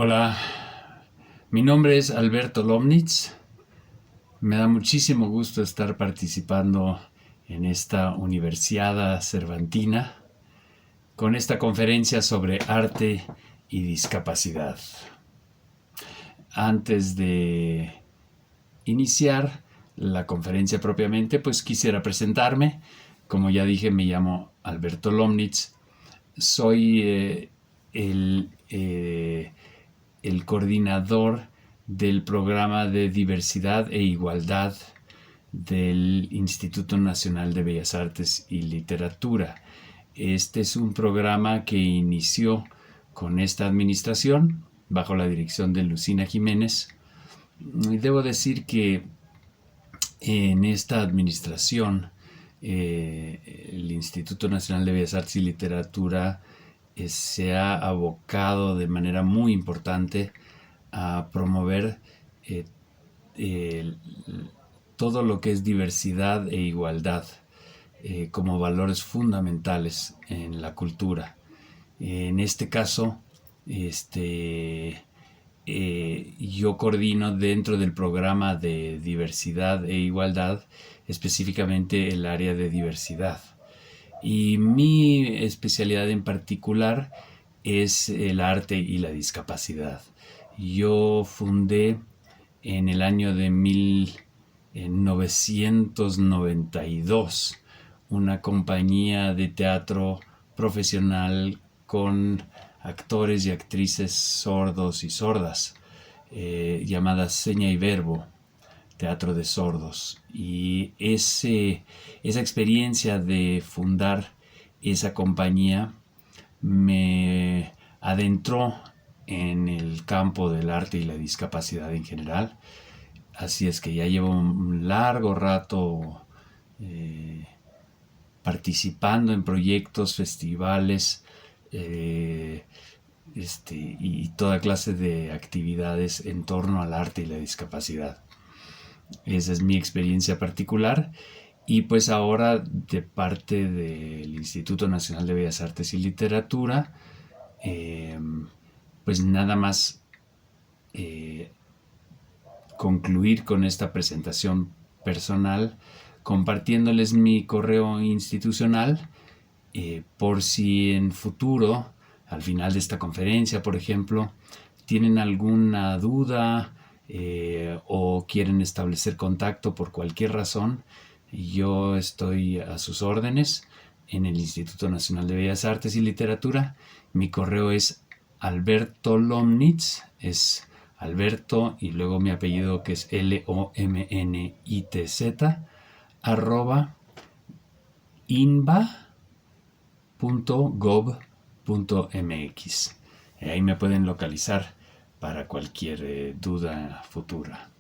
Hola, mi nombre es Alberto Lomnitz. Me da muchísimo gusto estar participando en esta Universiada Cervantina con esta conferencia sobre arte y discapacidad. Antes de iniciar la conferencia propiamente, pues quisiera presentarme. Como ya dije, me llamo Alberto Lomnitz. Soy el coordinador del programa de diversidad e igualdad del Instituto Nacional de Bellas Artes y Literatura. Este es un programa que inició con esta administración bajo la dirección de Lucina Jiménez. Y debo decir que en esta administración el Instituto Nacional de Bellas Artes y Literatura se ha abocado de manera muy importante a promover eh, eh, todo lo que es diversidad e igualdad como valores fundamentales en la cultura. En este caso, yo coordino dentro del programa de diversidad e igualdad específicamente el área de diversidad. Y mi especialidad en particular es el arte y la discapacidad. Yo fundé en el año de 1992 una compañía de teatro profesional con actores y actrices sordos y sordas, llamada Seña y Verbo, Teatro de Sordos. Y esa experiencia de fundar esa compañía me adentró en el campo del arte y la discapacidad en general. Así es que ya llevo un largo rato participando en proyectos, festivales y toda clase de actividades en torno al arte y la discapacidad. Esa es mi experiencia particular. Y pues ahora, de parte del Instituto Nacional de Bellas Artes y Literatura, pues nada más concluir con esta presentación personal compartiéndoles mi correo institucional por si en futuro, al final de esta conferencia, por ejemplo, tienen alguna duda o quieren establecer contacto por cualquier razón. Yo estoy a sus órdenes en el Instituto Nacional de Bellas Artes y Literatura. Mi correo es Alberto Lomnitz, es Alberto y luego mi apellido que es Lomnitz @inba.gov.mx. Ahí me pueden localizar para cualquier duda futura.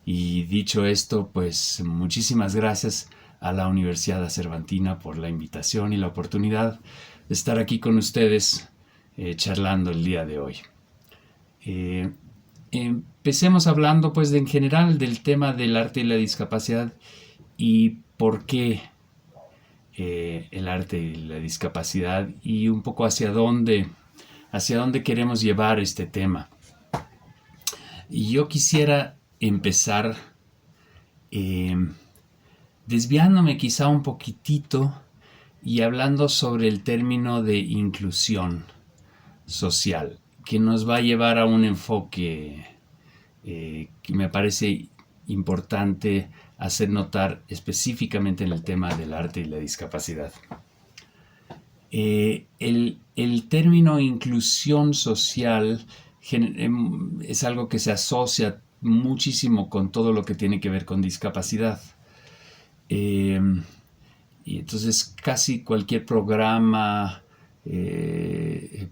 Y dicho esto, pues muchísimas gracias a la Universidad Cervantina por la invitación y la oportunidad de estar aquí con ustedes charlando el día de hoy. Empecemos hablando pues en general del tema del arte y la discapacidad y por qué el arte y la discapacidad y un poco hacia dónde queremos llevar este tema. Y yo quisiera empezar desviándome quizá un poquitito y hablando sobre el término de inclusión social, que nos va a llevar a un enfoque que me parece importante hacer notar específicamente en el tema del arte y la discapacidad. El término inclusión social es algo que se asocia muchísimo con todo lo que tiene que ver con discapacidad. Y entonces casi cualquier programa,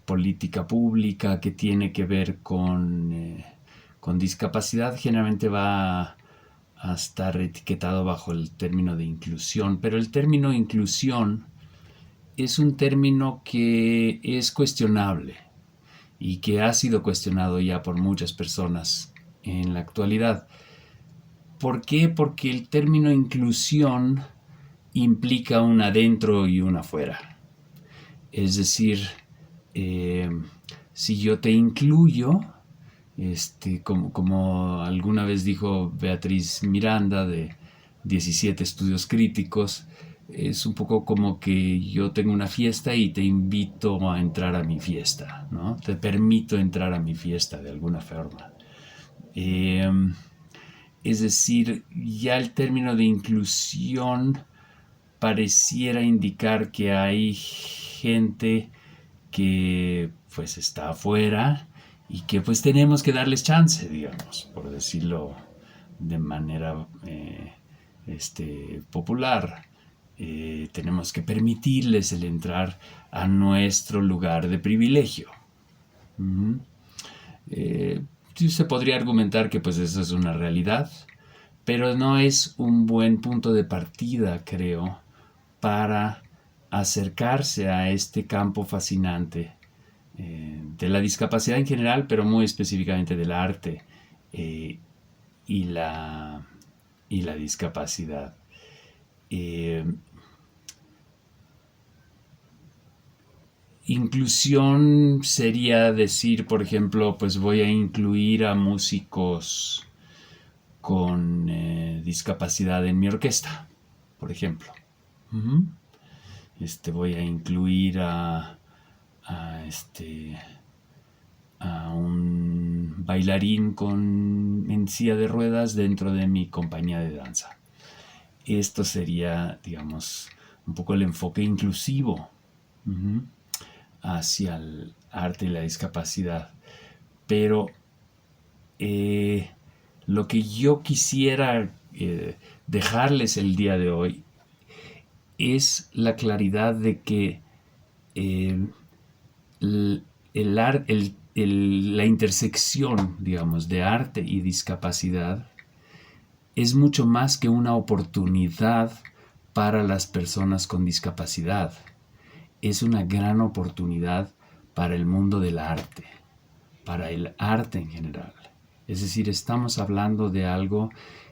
política pública que tiene que ver con discapacidad generalmente va a estar etiquetado bajo el término de inclusión, pero el término inclusión es un término que es cuestionable y que ha sido cuestionado ya por muchas personas en la actualidad. ¿Por qué? Porque el término inclusión implica un adentro y un afuera. Es decir, si yo te incluyo, como alguna vez dijo Beatriz Miranda de 17 estudios críticos, es un poco como que yo tengo una fiesta y te invito a entrar a mi fiesta, ¿no? Te permito entrar a mi fiesta de alguna forma. Eh, es decir, ya el término de inclusión pareciera indicar que hay gente que pues está afuera y que pues tenemos que darles chance, digamos, por decirlo de manera popular. Tenemos que permitirles el entrar a nuestro lugar de privilegio. Uh-huh. Se podría argumentar que pues eso es una realidad, pero no es un buen punto de partida, creo, para acercarse a este campo fascinante de la discapacidad en general, pero muy específicamente del arte eh, y, la, y la discapacidad. Inclusión sería decir, por ejemplo, pues voy a incluir a músicos con discapacidad en mi orquesta, por ejemplo. Uh-huh. Voy a incluir a un bailarín en silla de ruedas dentro de mi compañía de danza. Esto sería, digamos, un poco el enfoque inclusivo uh-huh, hacia el arte y la discapacidad. Pero lo que yo quisiera dejarles el día de hoy es la claridad de que la intersección, digamos, de arte y discapacidad es mucho más que una oportunidad para las personas con discapacidad. Es una gran oportunidad para el mundo del arte, para el arte en general. Es decir, estamos hablando de algo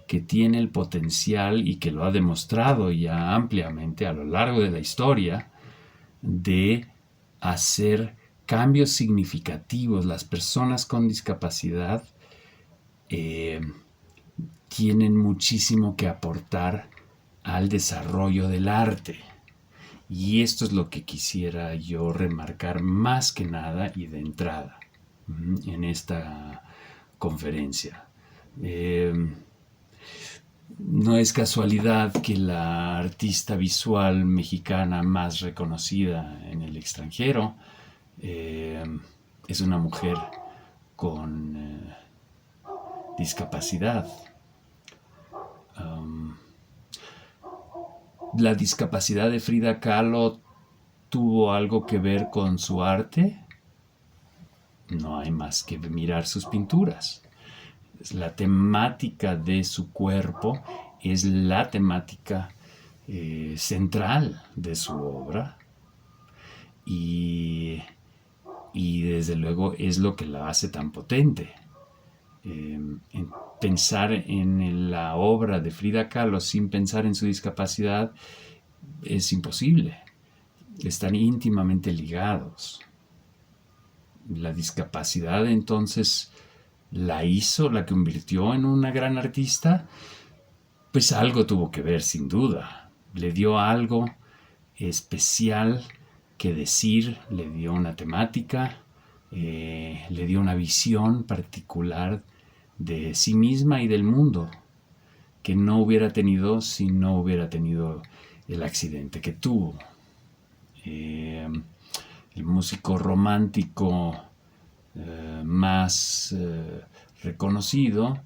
que tiene el potencial y que lo ha demostrado ya ampliamente a lo largo de la historia de hacer cambios significativos. Las personas con discapacidad tienen muchísimo que aportar al desarrollo del arte. Y esto es lo que quisiera yo remarcar más que nada y de entrada en esta conferencia. No es casualidad que la artista visual mexicana más reconocida en el extranjero es una mujer con discapacidad. ¿La discapacidad de Frida Kahlo tuvo algo que ver con su arte? No hay más que mirar sus pinturas. La temática de su cuerpo es la temática central de su obra y desde luego es lo que la hace tan potente. Pensar en la obra de Frida Kahlo sin pensar en su discapacidad es imposible. Están íntimamente ligados. La discapacidad entonces la convirtió en una gran artista, pues algo tuvo que ver sin duda. Le dio algo especial que decir, le dio una temática, le dio una visión particular de sí misma y del mundo que no hubiera tenido si no hubiera tenido el accidente que tuvo. El músico romántico más reconocido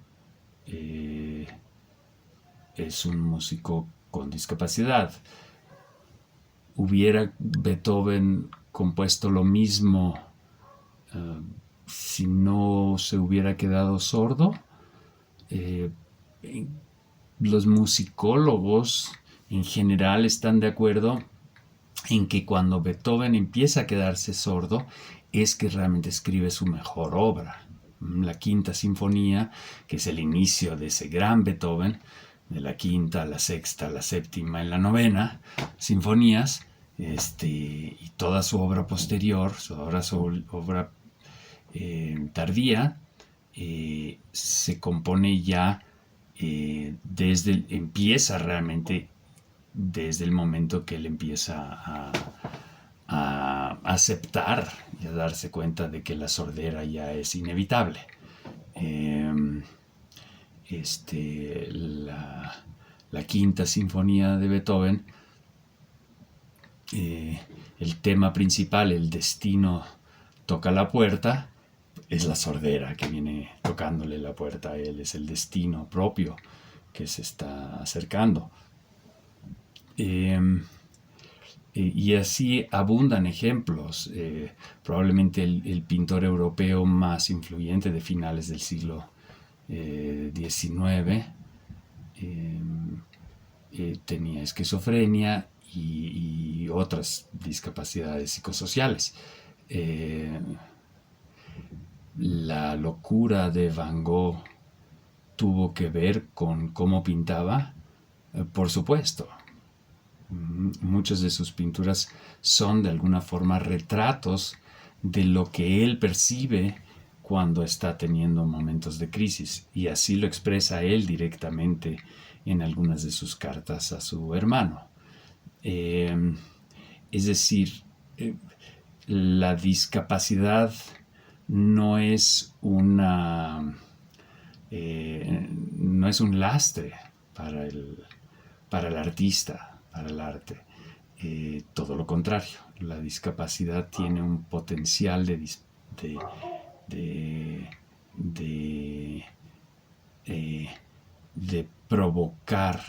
es un músico con discapacidad. ¿Hubiera Beethoven compuesto lo mismo si no se hubiera quedado sordo? Los musicólogos en general están de acuerdo en que cuando Beethoven empieza a quedarse sordo es que realmente escribe su mejor obra. La Quinta Sinfonía, que es el inicio de ese gran Beethoven, de la quinta, la sexta, la séptima y la novena sinfonías, y toda su obra posterior, su obra tardía, se compone ya empieza realmente desde el momento que él empieza a aceptar y a darse cuenta de que la sordera ya es inevitable. La quinta sinfonía de Beethoven, el tema principal, el destino toca la puerta, es la sordera que viene tocándole la puerta a él, es el destino propio que se está acercando. Y así abundan ejemplos. Probablemente el pintor europeo más influyente de finales del siglo XIX tenía esquizofrenia y otras discapacidades psicosociales. La locura de Van Gogh tuvo que ver con cómo pintaba, por supuesto. Muchas de sus pinturas son de alguna forma retratos de lo que él percibe cuando está teniendo momentos de crisis, y así lo expresa él directamente en algunas de sus cartas a su hermano. Es decir, la discapacidad no es un lastre para el artista, para el arte. Todo lo contrario, la discapacidad tiene un potencial de provocar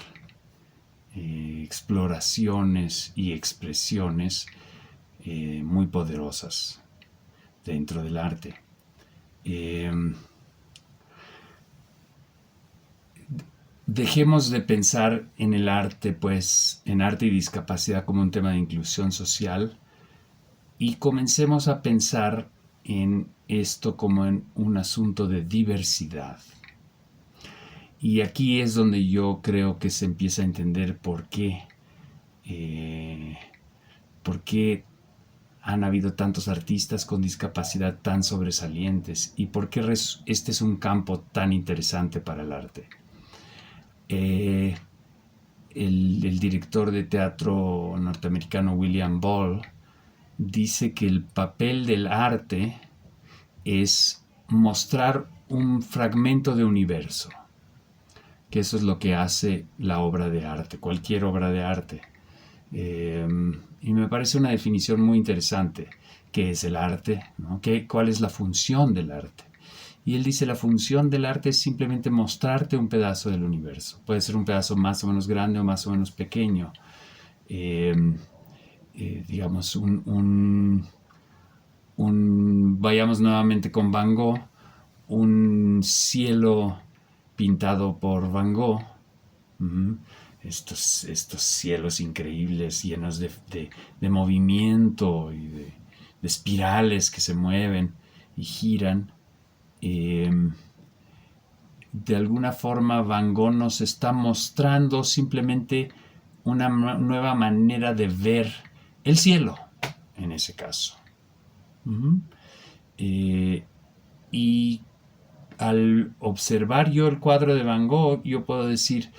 exploraciones y expresiones muy poderosas dentro del arte. Dejemos de pensar en el arte, pues, en arte y discapacidad como un tema de inclusión social, y comencemos a pensar en esto como en un asunto de diversidad. Y aquí es donde yo creo que se empieza a entender por qué han habido tantos artistas con discapacidad tan sobresalientes y por qué este es un campo tan interesante para el arte. El director de teatro norteamericano William Ball dice que el papel del arte es mostrar un fragmento de universo, que eso es lo que hace la obra de arte, cualquier obra de arte. Y me parece una definición muy interesante. ¿Qué es el arte? ¿No? ¿Cuál es la función del arte? Y él dice, la función del arte es simplemente mostrarte un pedazo del universo. Puede ser un pedazo más o menos grande o más o menos pequeño. Digamos, vayamos nuevamente con Van Gogh, un cielo pintado por Van Gogh. Estos cielos increíbles, llenos de movimiento y de espirales que se mueven y giran. De alguna forma Van Gogh nos está mostrando simplemente una nueva manera de ver el cielo, en ese caso. Y al observar yo el cuadro de Van Gogh, yo puedo decir,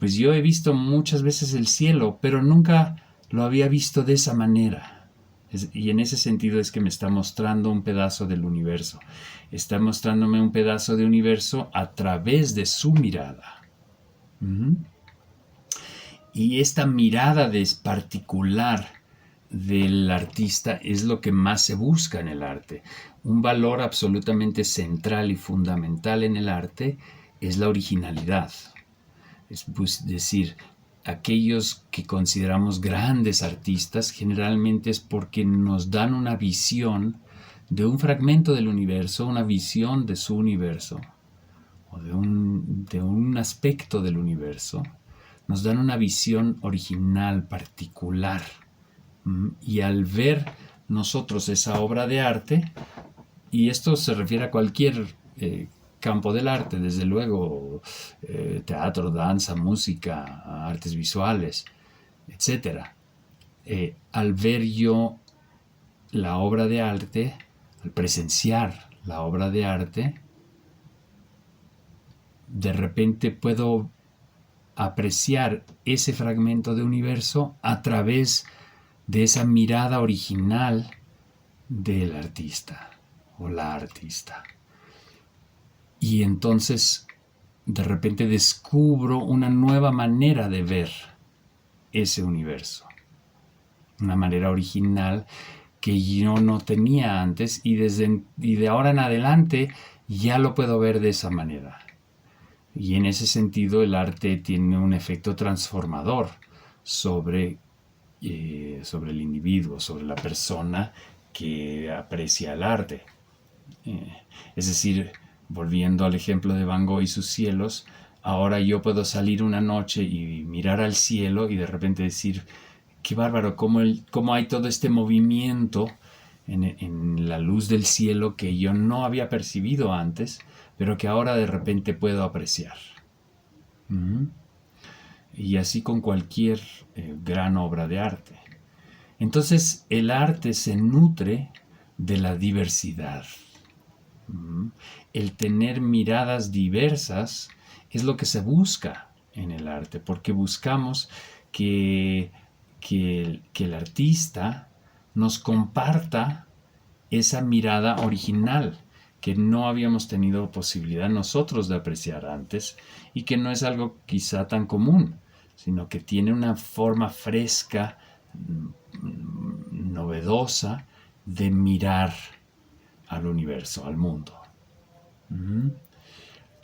pues yo he visto muchas veces el cielo, pero nunca lo había visto de esa manera. Y en ese sentido es que me está mostrando un pedazo del universo. Está mostrándome un pedazo de universo a través de su mirada. Y esta mirada particular del artista es lo que más se busca en el arte. Un valor absolutamente central y fundamental en el arte es la originalidad. Es decir, aquellos que consideramos grandes artistas generalmente es porque nos dan una visión de un fragmento del universo, una visión de su universo o de un aspecto del universo. Nos dan una visión original, particular. Y al ver nosotros esa obra de arte, y esto se refiere a cualquier campo del arte, desde luego, teatro, danza, música, artes visuales, etc. Al ver yo la obra de arte, al presenciar la obra de arte, de repente puedo apreciar ese fragmento de universo a través de esa mirada original del artista o la artista. Y entonces de repente descubro una nueva manera de ver ese universo, una manera original que yo no tenía antes, y de ahora en adelante ya lo puedo ver de esa manera. Y en ese sentido el arte tiene un efecto transformador sobre el individuo, sobre la persona que aprecia el arte. Es decir, volviendo al ejemplo de Van Gogh y sus cielos, ahora yo puedo salir una noche y mirar al cielo y de repente decir, qué bárbaro, cómo hay todo este movimiento en la luz del cielo que yo no había percibido antes, pero que ahora de repente puedo apreciar. Y así con cualquier gran obra de arte. Entonces el arte se nutre de la diversidad. El tener miradas diversas es lo que se busca en el arte, porque buscamos que el artista nos comparta esa mirada original que no habíamos tenido posibilidad nosotros de apreciar antes y que no es algo quizá tan común, sino que tiene una forma fresca, novedosa de mirar al universo, al mundo.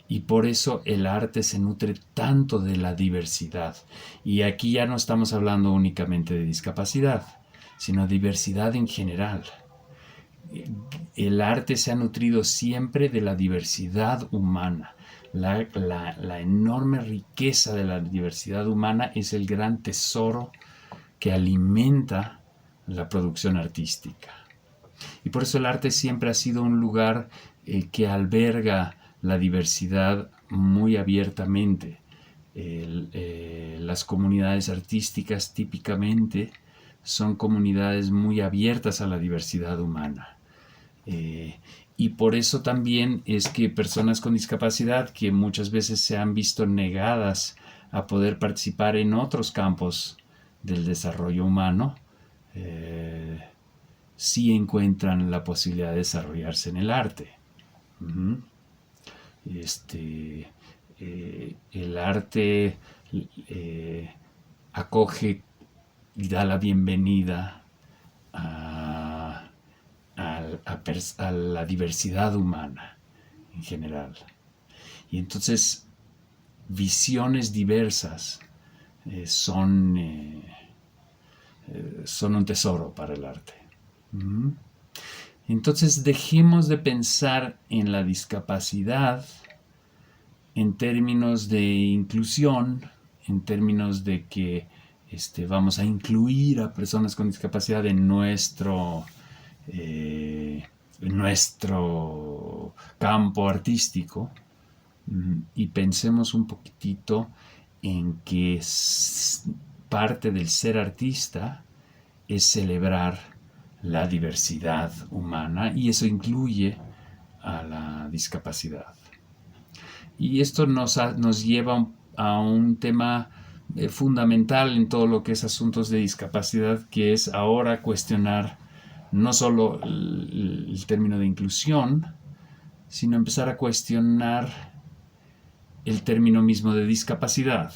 Y por eso el arte se nutre tanto de la diversidad. Y aquí ya no estamos hablando únicamente de discapacidad, sino diversidad en general. El arte se ha nutrido siempre de la diversidad humana. La enorme riqueza de la diversidad humana es el gran tesoro que alimenta la producción artística. Y por eso el arte siempre ha sido un lugar que alberga la diversidad muy abiertamente. Las comunidades artísticas típicamente son comunidades muy abiertas a la diversidad humana. Y por eso también es que personas con discapacidad que muchas veces se han visto negadas a poder participar en otros campos del desarrollo humano, sí encuentran la posibilidad de desarrollarse en el arte. El arte acoge y da la bienvenida a la diversidad humana en general. Y entonces visiones diversas son un tesoro para el arte. Entonces dejemos de pensar en la discapacidad en términos de inclusión, en términos de que vamos a incluir a personas con discapacidad en nuestro campo artístico, y pensemos un poquitito en que parte del ser artista es celebrar la diversidad humana, y eso incluye a la discapacidad. Y esto nos lleva a un tema fundamental en todo lo que es asuntos de discapacidad, que es ahora cuestionar no solo el término de inclusión, sino empezar a cuestionar el término mismo de discapacidad.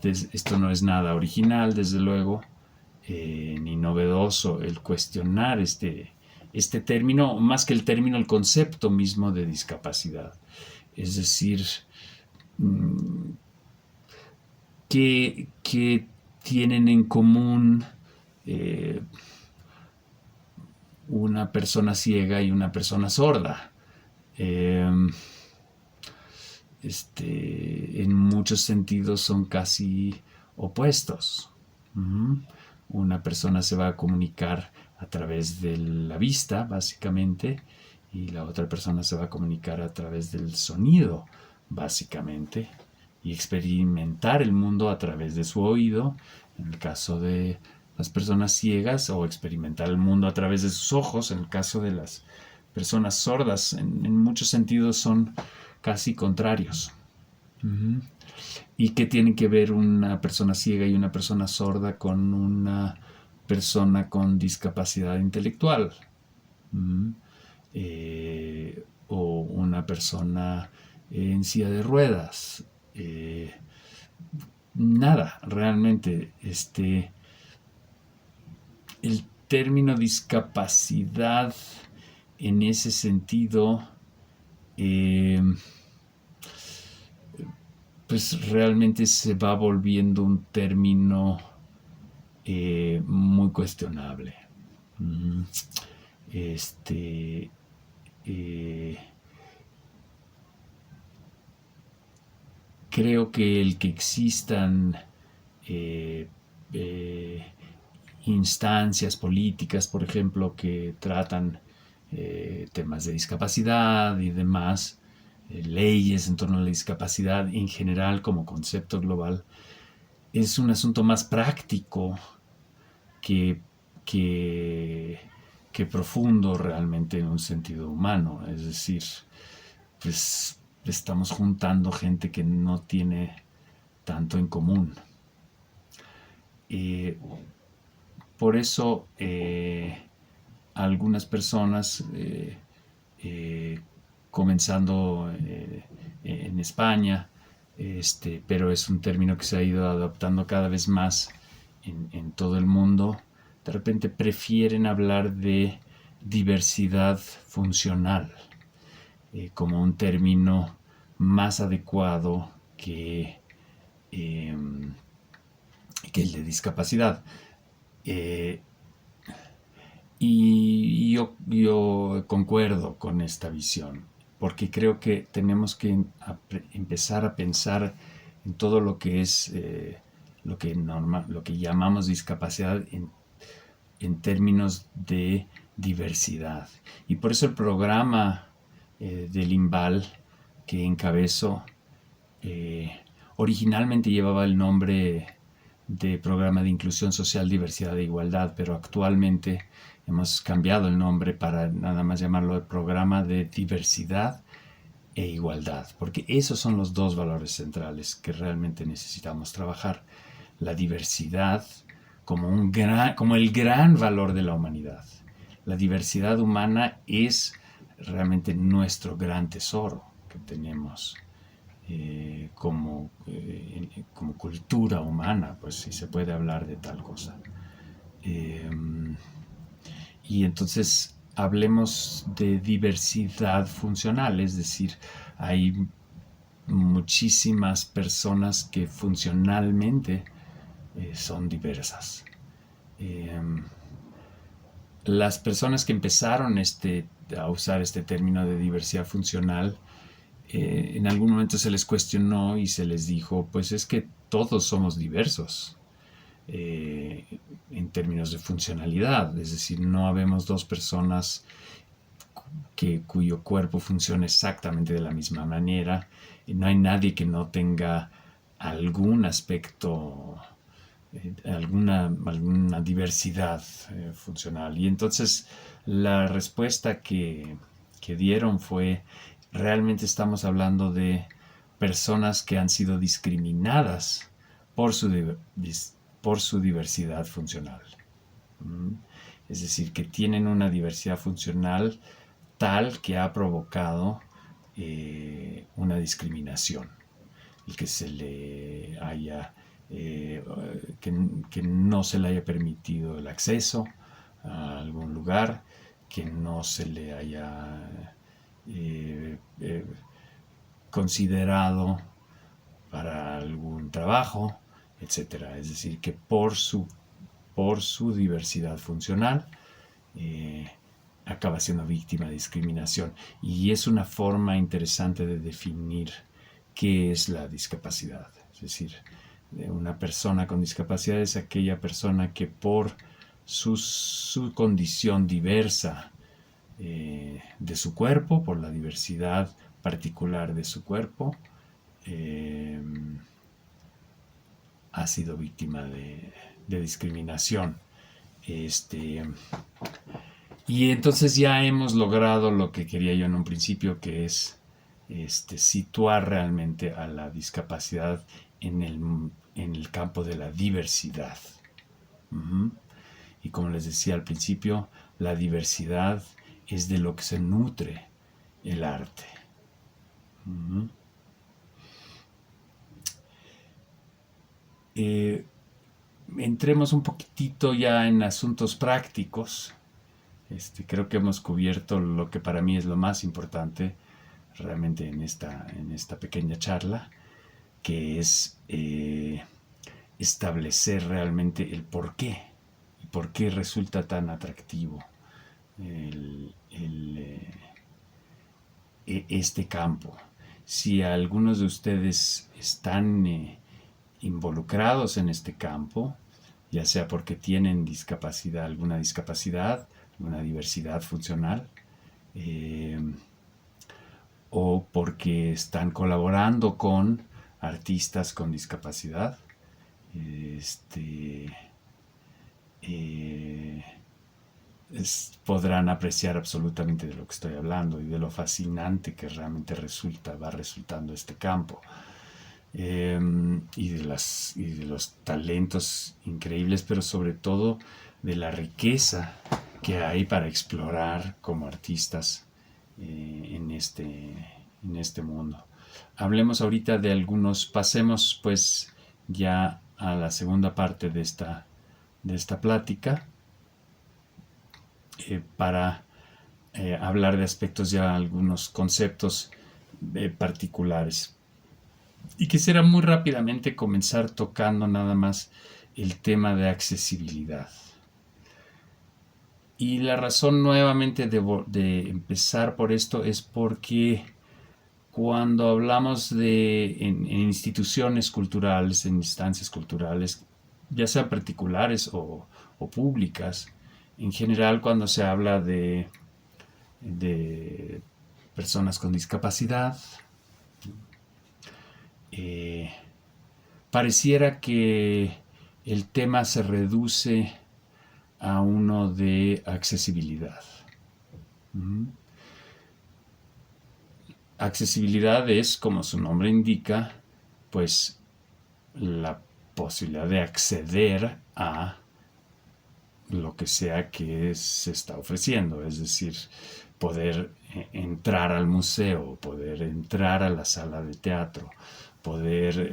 Esto no es nada original, desde luego, ni novedoso el cuestionar este término, más que el término, el concepto mismo de discapacidad. Es decir, ¿qué tienen en común una persona ciega y una persona sorda? En muchos sentidos son casi opuestos. Una persona se va a comunicar a través de la vista, básicamente, y la otra persona se va a comunicar a través del sonido, básicamente, y experimentar el mundo a través de su oído, en el caso de las personas ciegas, o experimentar el mundo a través de sus ojos, en el caso de las personas sordas. En muchos sentidos son casi contrarios. Uh-huh. ¿Y qué tiene que ver una persona ciega y una persona sorda con una persona con discapacidad intelectual? Uh-huh. O una persona en silla de ruedas. Nada, realmente. El término discapacidad en ese sentido, pues realmente se va volviendo un término muy cuestionable. Creo que el que existan eh, eh, instancias políticas, por ejemplo, que tratan temas de discapacidad y demás, leyes en torno a la discapacidad en general como concepto global, es un asunto más práctico que, que, que profundo realmente en un sentido humano. Es decir, pues estamos juntando gente que no tiene tanto en común. Por eso algunas personas, comenzando en España, pero es un término que se ha ido adoptando cada vez más en todo el mundo, de repente prefieren hablar de diversidad funcional como un término más adecuado eh, que el de discapacidad. Y yo concuerdo con esta visión, porque creo que tenemos que empezar a pensar en todo lo que es lo que llamamos discapacidad en términos de diversidad. Y por eso el programa del INVAL que encabezo originalmente llevaba el nombre de Programa de Inclusión Social, Diversidad e Igualdad, pero actualmente hemos cambiado el nombre para nada más llamarlo el Programa de Diversidad e Igualdad, porque esos son los dos valores centrales que realmente necesitamos trabajar. La diversidad como el gran valor de la humanidad. La diversidad humana es realmente nuestro gran tesoro que tenemos como cultura humana, pues si se puede hablar de tal cosa. Y entonces hablemos de diversidad funcional, es decir, hay muchísimas personas que funcionalmente son diversas. Las personas que empezaron a usar este término de diversidad funcional, en algún momento se les cuestionó y se les dijo, pues es que todos somos diversos en términos de funcionalidad, es decir, no habemos dos personas cuyo cuerpo funciona exactamente de la misma manera, y no hay nadie que no tenga algún aspecto, alguna diversidad funcional. Y entonces la respuesta que dieron fue, realmente estamos hablando de personas que han sido discriminadas por su diversidad funcional. Es decir, que tienen una diversidad funcional tal que ha provocado una discriminación, el que se le haya que no se le haya permitido el acceso a algún lugar, que no se le haya considerado para algún trabajo, etcétera. Es decir, que por su diversidad funcional acaba siendo víctima de discriminación. Y es una forma interesante de definir qué es la discapacidad. Es decir, una persona con discapacidad es aquella persona que por su condición diversa de su cuerpo, por la diversidad particular de su cuerpo, ha sido víctima de discriminación. Y entonces ya hemos logrado lo que quería yo en un principio, que es situar realmente a la discapacidad en el campo de la diversidad. Uh-huh. Y como les decía al principio, la diversidad es de lo que se nutre el arte. Uh-huh. Entremos un poquitito ya en asuntos prácticos. Creo que hemos cubierto lo que para mí es lo más importante realmente en esta pequeña charla, que es establecer realmente el por qué y por qué resulta tan atractivo este campo. Si algunos de ustedes están involucrados en este campo, ya sea porque tienen discapacidad, alguna diversidad funcional, o porque están colaborando con artistas con discapacidad, podrán apreciar absolutamente de lo que estoy hablando y de lo fascinante que realmente va resultando este campo. Y de los talentos increíbles, pero sobre todo de la riqueza que hay para explorar como artistas en este mundo. Hablemos ahorita de pasemos pues ya a la segunda parte de esta plática, para hablar de aspectos, ya algunos conceptos particulares. Y quisiera muy rápidamente comenzar tocando nada más el tema de accesibilidad. Y la razón nuevamente de empezar por esto es porque cuando hablamos en instituciones culturales, en instancias culturales, ya sean particulares o públicas, en general cuando se habla de personas con discapacidad, pareciera que el tema se reduce a uno de accesibilidad. Accesibilidad es, como su nombre indica, pues la posibilidad de acceder a lo que sea que se está ofreciendo, es decir, poder entrar al museo, poder entrar a la sala de teatro, poder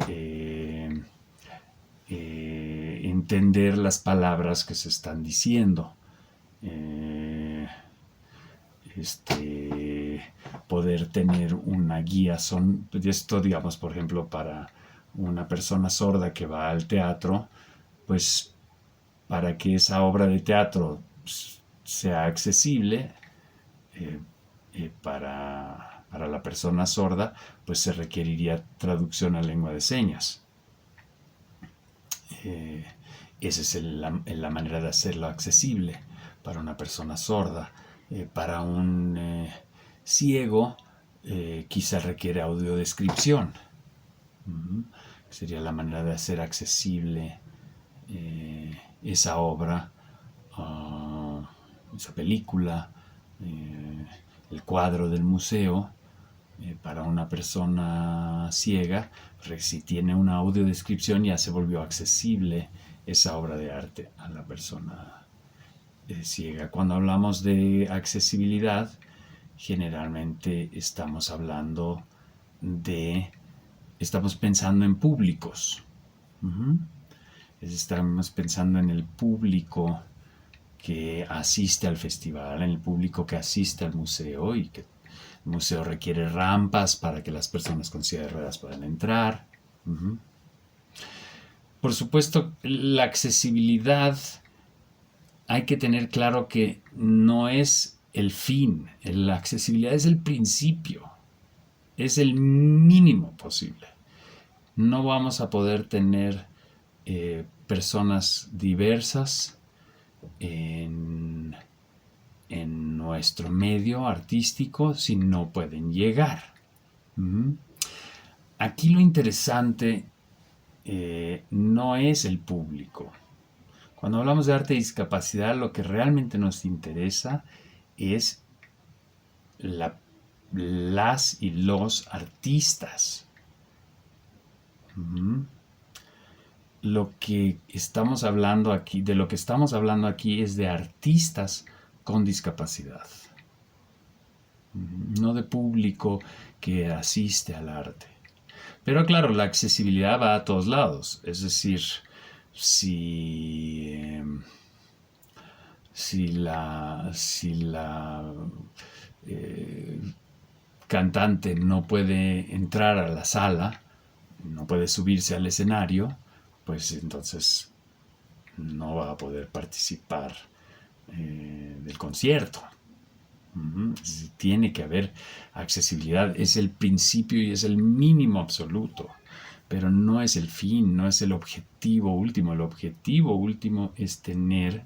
entender las palabras que se están diciendo, poder tener una guía. Esto, digamos, por ejemplo, para una persona sorda que va al teatro, pues para que esa obra de teatro sea accesible para la persona sorda, pues se requeriría traducción a lengua de señas. Esa es la manera de hacerlo accesible para una persona sorda. Para un ciego, quizá requiere audiodescripción. Sería la manera de hacer accesible esa obra, esa película, el cuadro del museo, para una persona ciega. Si tiene una audiodescripción, ya se volvió accesible esa obra de arte a la persona ciega. Cuando hablamos de accesibilidad, generalmente estamos pensando en públicos. Estamos pensando en el público que asiste al festival, en el público que asiste al museo, y que el museo requiere rampas para que las personas con silla de ruedas puedan entrar. Por supuesto, la accesibilidad, hay que tener claro que no es el fin. La accesibilidad es el principio, es el mínimo posible. No vamos a poder tener personas diversas en nuestro medio artístico si no pueden llegar. Aquí lo interesante no es el público. Cuando hablamos de arte y discapacidad, lo que realmente nos interesa es la las y los artistas. Lo que estamos hablando aquí, de lo que estamos hablando aquí es de artistas con discapacidad, no de público que asiste al arte. Pero claro, la accesibilidad va a todos lados. Es decir, si, si la cantante no puede entrar a la sala, no puede subirse al escenario, pues entonces no va a poder participar del concierto. Tiene que haber accesibilidad, es el principio y es el mínimo absoluto, pero no es el fin, no es el objetivo último. El objetivo último es tener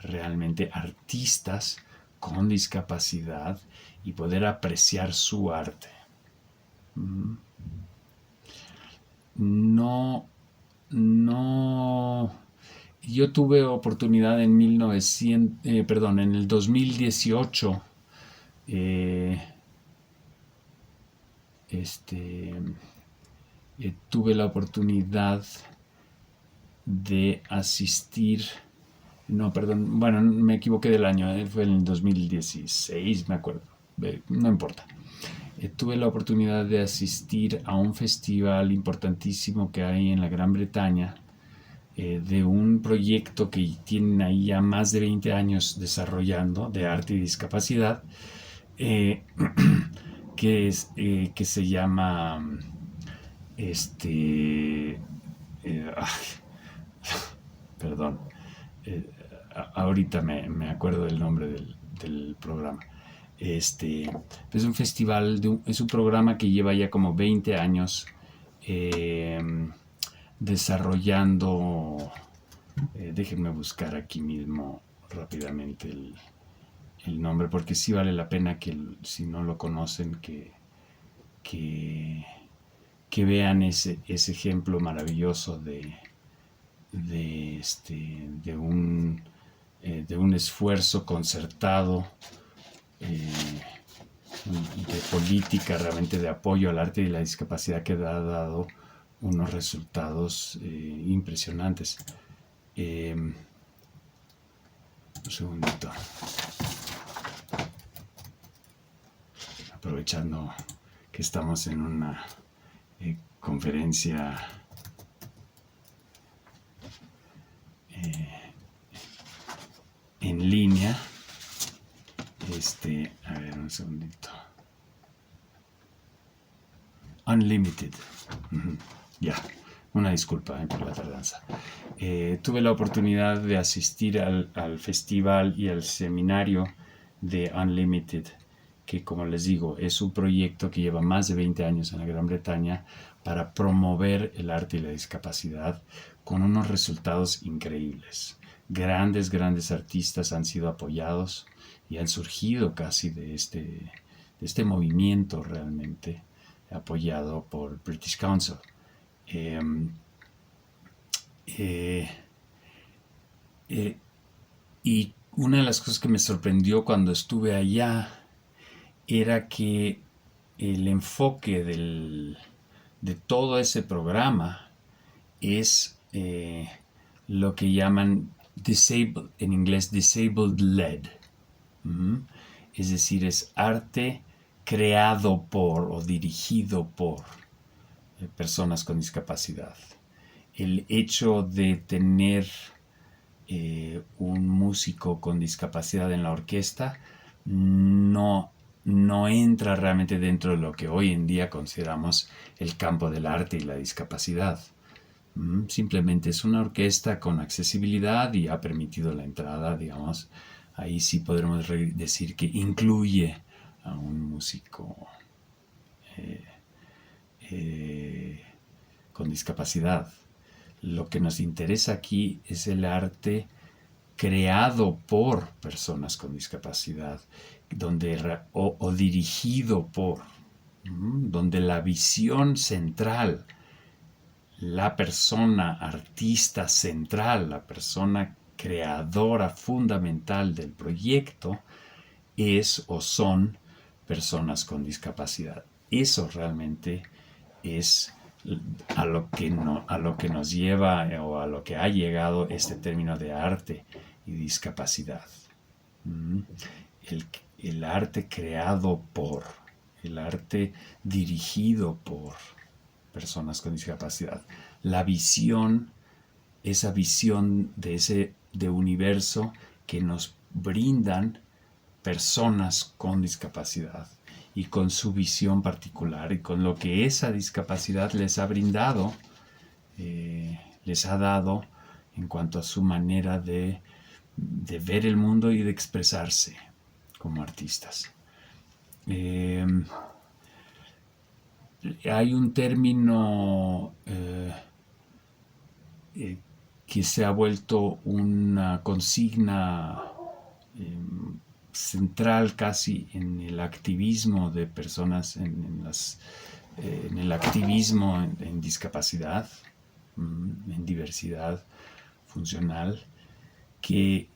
realmente artistas con discapacidad y poder apreciar su arte. No, no. Yo tuve oportunidad en en el 2018, tuve la oportunidad de asistir. No, perdón, bueno, me equivoqué del año, fue en el 2016, me acuerdo, no importa. Tuve la oportunidad de asistir a un festival importantísimo que hay en la Gran Bretaña, de un proyecto que tienen ahí ya más de 20 años desarrollando de arte y discapacidad, que se llama perdón, ahorita me acuerdo del nombre del programa. Es un festival, es un programa que lleva ya como 20 años desarrollando. Déjenme buscar aquí mismo rápidamente el nombre, porque sí vale la pena que si no lo conocen, que vean ese ejemplo maravilloso de un esfuerzo concertado, de política realmente de apoyo al arte y la discapacidad, que ha dado unos resultados impresionantes. Un segundito, aprovechando que estamos en una conferencia en línea. A ver, un segundito. Unlimited. Ya, una disculpa por la tardanza. Tuve la oportunidad de asistir al festival y al seminario de Unlimited, que, como les digo, es un proyecto que lleva más de 20 años en la Gran Bretaña para promover el arte y la discapacidad, con unos resultados increíbles. Grandes artistas han sido apoyados y han surgido casi de este movimiento realmente apoyado por British Council. Y una de las cosas que me sorprendió cuando estuve allá era que el enfoque de todo ese programa es lo que llaman en inglés disabled led. Es decir, es arte creado por o dirigido por personas con discapacidad. El hecho de tener un músico con discapacidad en la orquesta no entra realmente dentro de lo que hoy en día consideramos el campo del arte y la discapacidad. Simplemente es una orquesta con accesibilidad y ha permitido la entrada, digamos. Ahí sí podremos decir que incluye a un músico con discapacidad. Lo que nos interesa aquí es el arte creado por personas con discapacidad, o dirigido por, donde la visión central, la persona artista central, la persona creadora fundamental del proyecto, es o son personas con discapacidad. Eso realmente es a lo que nos lleva o a lo que ha llegado este término de arte y discapacidad. El, el arte creado por, el arte dirigido por personas con discapacidad. La visión, esa visión de universo que nos brindan personas con discapacidad y con su visión particular y con lo que esa discapacidad les ha brindado, les ha dado en cuanto a su manera de ver el mundo y de expresarse como artistas. Hay un término que se ha vuelto una consigna central casi en el activismo de personas, en el activismo en discapacidad, en diversidad funcional, que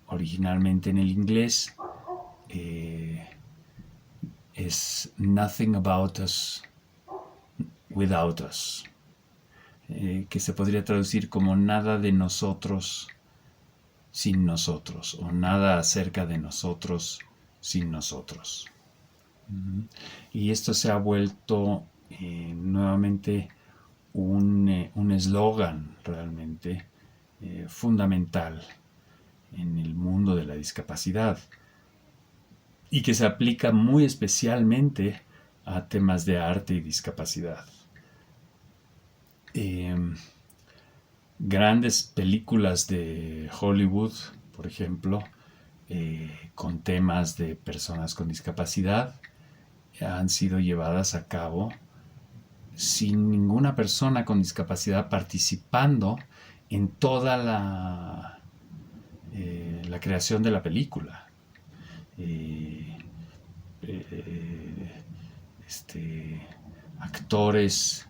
originalmente en el inglés es nothing about us without us, que se podría traducir como nada de nosotros sin nosotros, o nada acerca de nosotros sin nosotros. Y esto se ha vuelto nuevamente un eslogan realmente fundamental en el mundo de la discapacidad y que se aplica muy especialmente a temas de arte y discapacidad. Grandes películas de Hollywood, por ejemplo, con temas de personas con discapacidad, han sido llevadas a cabo sin ninguna persona con discapacidad participando en toda la creación de la película. Actores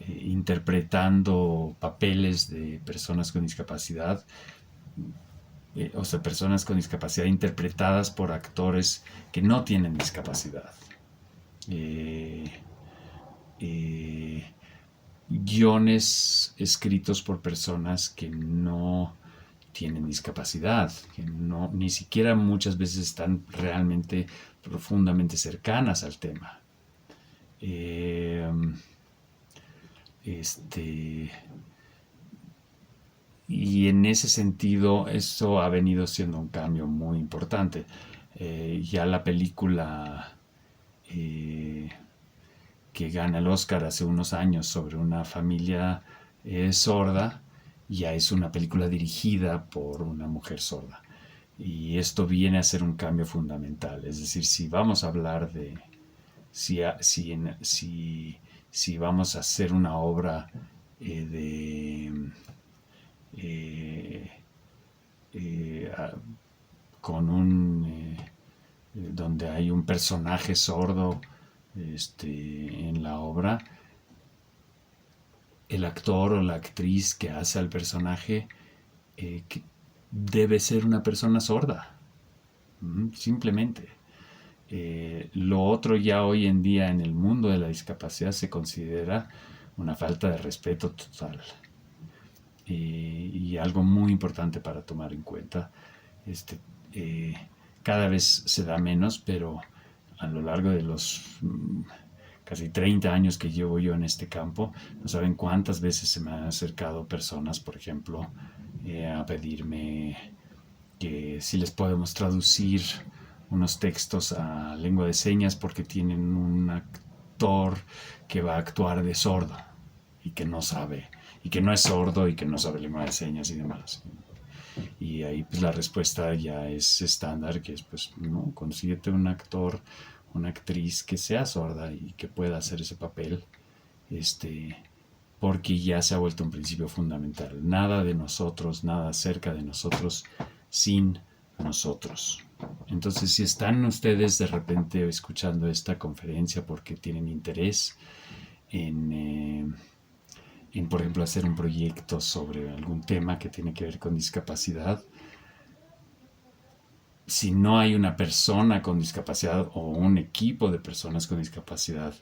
interpretando papeles de personas con discapacidad, o sea, personas con discapacidad interpretadas por actores que no tienen discapacidad. Guiones escritos por personas que no tienen discapacidad, que ni siquiera muchas veces están realmente profundamente cercanas al tema. Y en ese sentido eso ha venido siendo un cambio muy importante. Ya la película que gana el Oscar hace unos años sobre una familia sorda, ya es una película dirigida por una mujer sorda. Y esto viene a ser un cambio fundamental. Es decir, si vamos a hablar de... Si vamos a hacer una obra donde hay un personaje sordo en la obra, el actor o la actriz que hace al personaje debe ser una persona sorda, simplemente. Lo otro ya hoy en día en el mundo de la discapacidad se considera una falta de respeto total. Y algo muy importante para tomar en cuenta. Cada vez se da menos, pero a lo largo de los casi 30 años que llevo yo en este campo, no saben cuántas veces se me han acercado personas, por ejemplo, a pedirme que si les podemos traducir unos textos a lengua de señas porque tienen un actor que va a actuar de sordo y que no sabe, y que no es sordo y que no sabe lengua de señas y demás. Y ahí pues la respuesta ya es estándar, que es pues no, consíguete un actor, una actriz que sea sorda y que pueda hacer ese papel, porque ya se ha vuelto un principio fundamental. Nada de nosotros, nada acerca de nosotros sin nosotros. Entonces, si están ustedes de repente escuchando esta conferencia porque tienen interés en por ejemplo, hacer un proyecto sobre algún tema que tiene que ver con discapacidad, si no hay una persona con discapacidad o un equipo de personas con discapacidad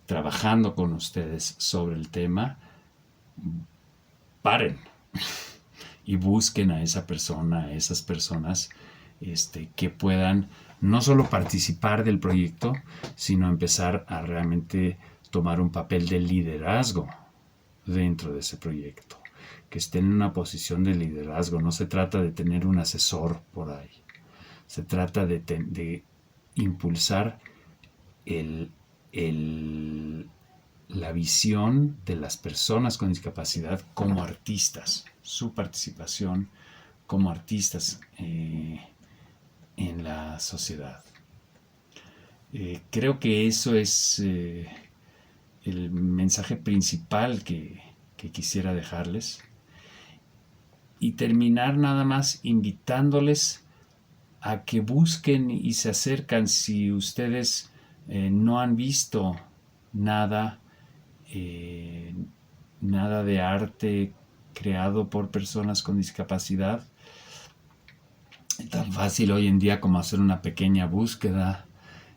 trabajando con ustedes sobre el tema, paren y busquen a esa persona, a esas personas que puedan no solo participar del proyecto, sino empezar a realmente tomar un papel de liderazgo dentro de ese proyecto, que estén en una posición de liderazgo. No se trata de tener un asesor por ahí, se trata de impulsar la visión de las personas con discapacidad como artistas, su participación como artistas en la sociedad. Creo que eso es el mensaje principal que quisiera dejarles. Y terminar nada más invitándoles a que busquen y se acercan si ustedes no han visto nada, nada de arte creado por personas con discapacidad. Es tan fácil hoy en día como hacer una pequeña búsqueda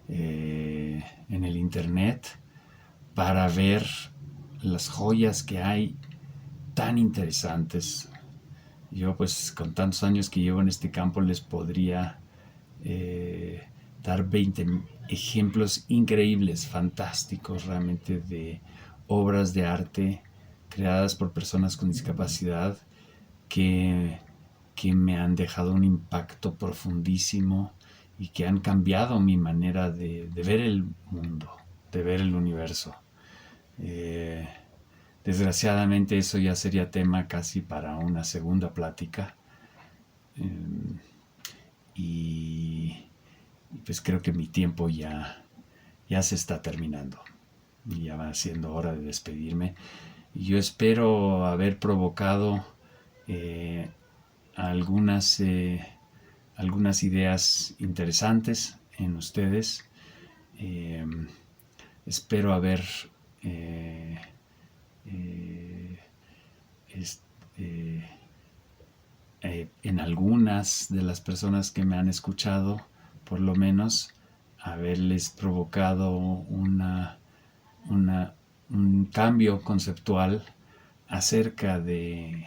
en el internet para ver las joyas que hay tan interesantes. Yo pues con tantos años que llevo en este campo les podría dar 20 ejemplos increíbles, fantásticos realmente de obras de arte creadas por personas con discapacidad que me han dejado un impacto profundísimo y que han cambiado mi manera de ver el mundo, de ver el universo. Desgraciadamente eso ya sería tema casi para una segunda plática. Y pues creo que mi tiempo ya se está terminando. Y ya va siendo hora de despedirme. Yo espero haber provocado algunas ideas interesantes en ustedes. Espero haber en algunas de las personas que me han escuchado, por lo menos, haberles provocado un cambio conceptual acerca de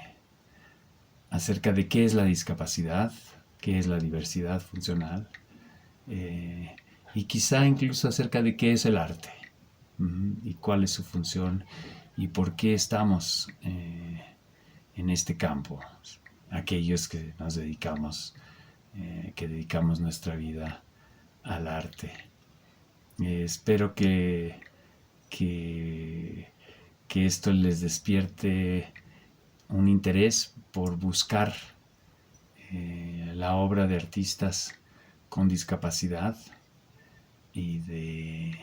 qué es la discapacidad, qué es la diversidad funcional, y quizá incluso acerca de qué es el arte y cuál es su función y por qué estamos en este campo, aquellos que nos dedicamos, que dedicamos nuestra vida al arte. Espero que esto les despierte un interés por buscar la obra de artistas con discapacidad y de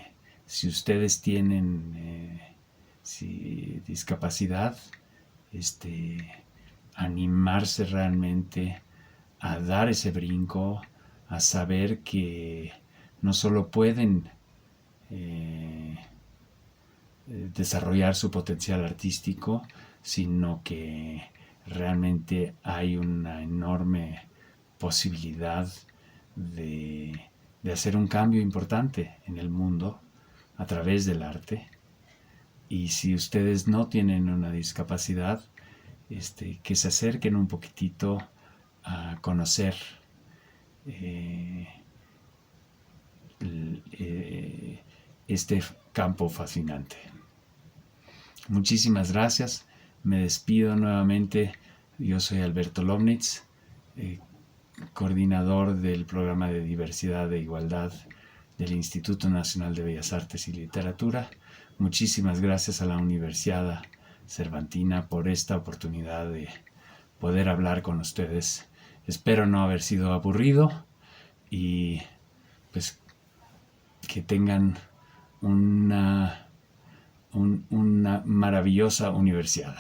si ustedes tienen discapacidad, animarse realmente a dar ese brinco, a saber que no solo pueden desarrollar su potencial artístico, sino que realmente hay una enorme posibilidad de hacer un cambio importante en el mundo a través del arte. Y si ustedes no tienen una discapacidad, que se acerquen un poquitito a conocer este campo fascinante. Muchísimas gracias. Me despido nuevamente. Yo soy Alberto Lomnitz, coordinador del programa de diversidad e igualdad del Instituto Nacional de Bellas Artes y Literatura. Muchísimas gracias a la Universidad Cervantina por esta oportunidad de poder hablar con ustedes. Espero no haber sido aburrido y pues que tengan una maravillosa universidad.